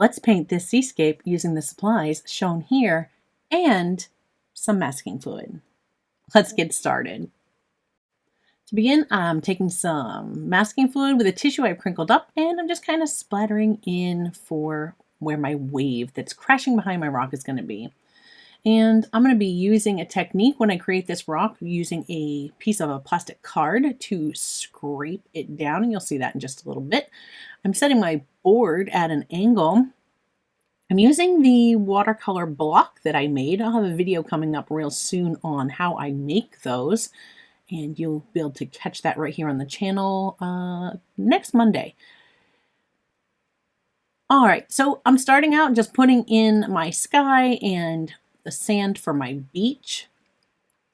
Let's paint this seascape using the supplies shown here and some masking fluid. Let's get started. To begin, I'm taking some masking fluid with a tissue I've crinkled up, and I'm just kind of splattering in for where my wave that's crashing behind my rock is going to be. And I'm going to be using a technique when I create this rock, using a piece of a plastic card to scrape it down, and you'll see that in just a little bit. I'm setting my board at an angle. I'm using the watercolor block that I made. I'll have a video coming up real soon on how I make those, and you'll be able to catch that right here on the channel next Monday. All right, so I'm starting out just putting in my sky and the sand for my beach.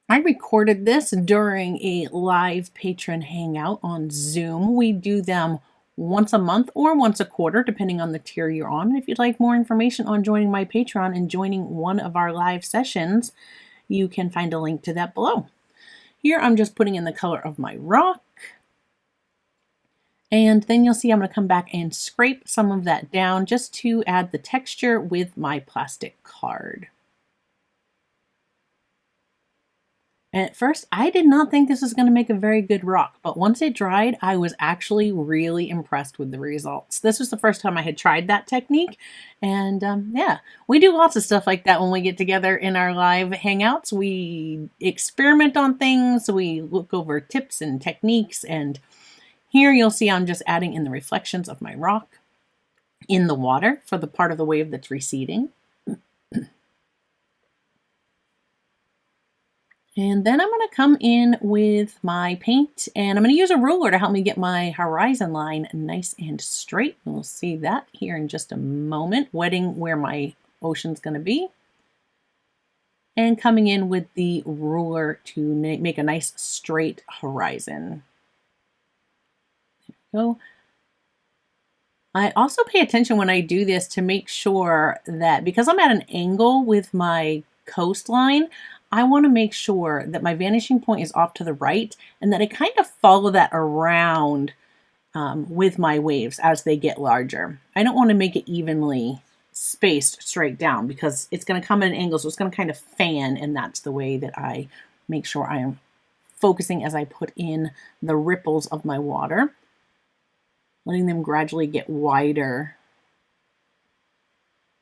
I recorded this during a live patron hangout on Zoom. We do them once a month or once a quarter, depending on the tier you're on. If you'd like more information on joining my Patreon and joining one of our live sessions, you can find a link to that below. Here, I'm just putting in the color of my rock. And then you'll see I'm going to come back and scrape some of that down just to add the texture with my plastic card. And at first, I did not think this was going to make a very good rock, but once it dried, I was actually really impressed with the results. This was the first time I had tried that technique, and yeah, we do lots of stuff like that when we get together in our live hangouts. We experiment on things, we look over tips and techniques, and here you'll see I'm just adding in the reflections of my rock in the water for the part of the wave that's receding. And then I'm going to come in with my paint, and I'm going to use a ruler to help me get my horizon line nice and straight. We'll see that here in just a moment, wetting where my ocean's going to be. And coming in with the ruler to make a nice straight horizon. There we go. I also pay attention when I do this to make sure that, because I'm at an angle with my coastline, I want to make sure that my vanishing point is off to the right and that I kind of follow that around with my waves as they get larger. I don't want to make it evenly spaced straight down because it's going to come at an angle, so it's going to kind of fan, and that's the way that I make sure I am focusing as I put in the ripples of my water, letting them gradually get wider,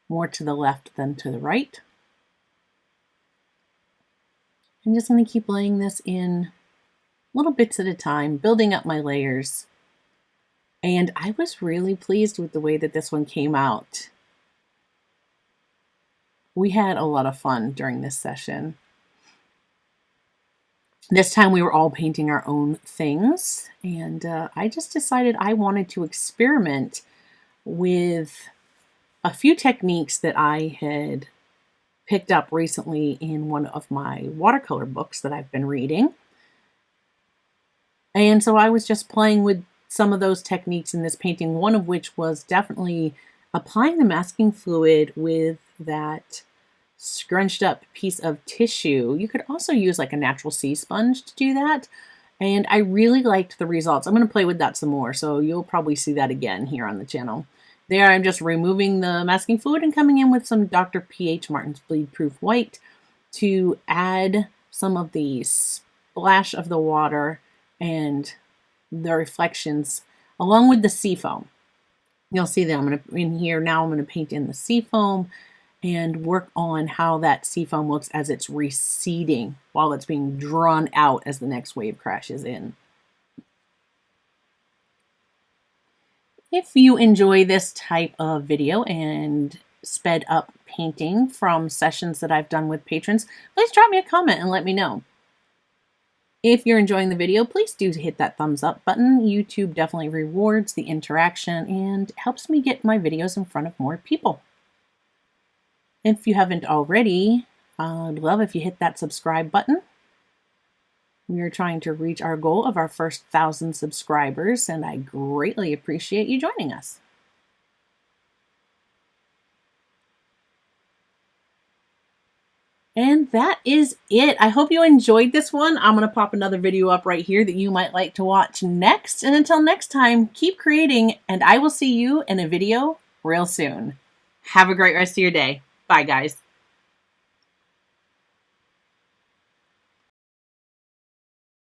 more to the left than to the right. I'm just going to keep laying this in little bits at a time, building up my layers. And I was really pleased with the way that this one came out. We had a lot of fun during this session. This time we were all painting our own things, and I just decided I wanted to experiment with a few techniques that I had picked up recently in one of my watercolor books that I've been reading. And so I was just playing with some of those techniques in this painting, one of which was definitely applying the masking fluid with that scrunched up piece of tissue. You could also use like a natural sea sponge to do that. And I really liked the results. I'm going to play with that some more, so you'll probably see that again here on the channel. There, I'm just removing the masking fluid and coming in with some Dr. P.H. Martin's Bleed Proof White to add some of the splash of the water and the reflections along with the sea foam. You'll see that I'm going to, in here now, I'm going to paint in the sea foam and work on how that sea foam looks as it's receding while it's being drawn out as the next wave crashes in. If you enjoy this type of video and sped up painting from sessions that I've done with patrons, please drop me a comment and let me know. If you're enjoying the video, please do hit that thumbs up button. YouTube definitely rewards the interaction and helps me get my videos in front of more people. If you haven't already, I'd love if you hit that subscribe button. We are trying to reach our goal of our first 1,000 subscribers, and I greatly appreciate you joining us. And that is it. I hope you enjoyed this one. I'm going to pop another video up right here that you might like to watch next. And until next time, keep creating, and I will see you in a video real soon. Have a great rest of your day. Bye, guys.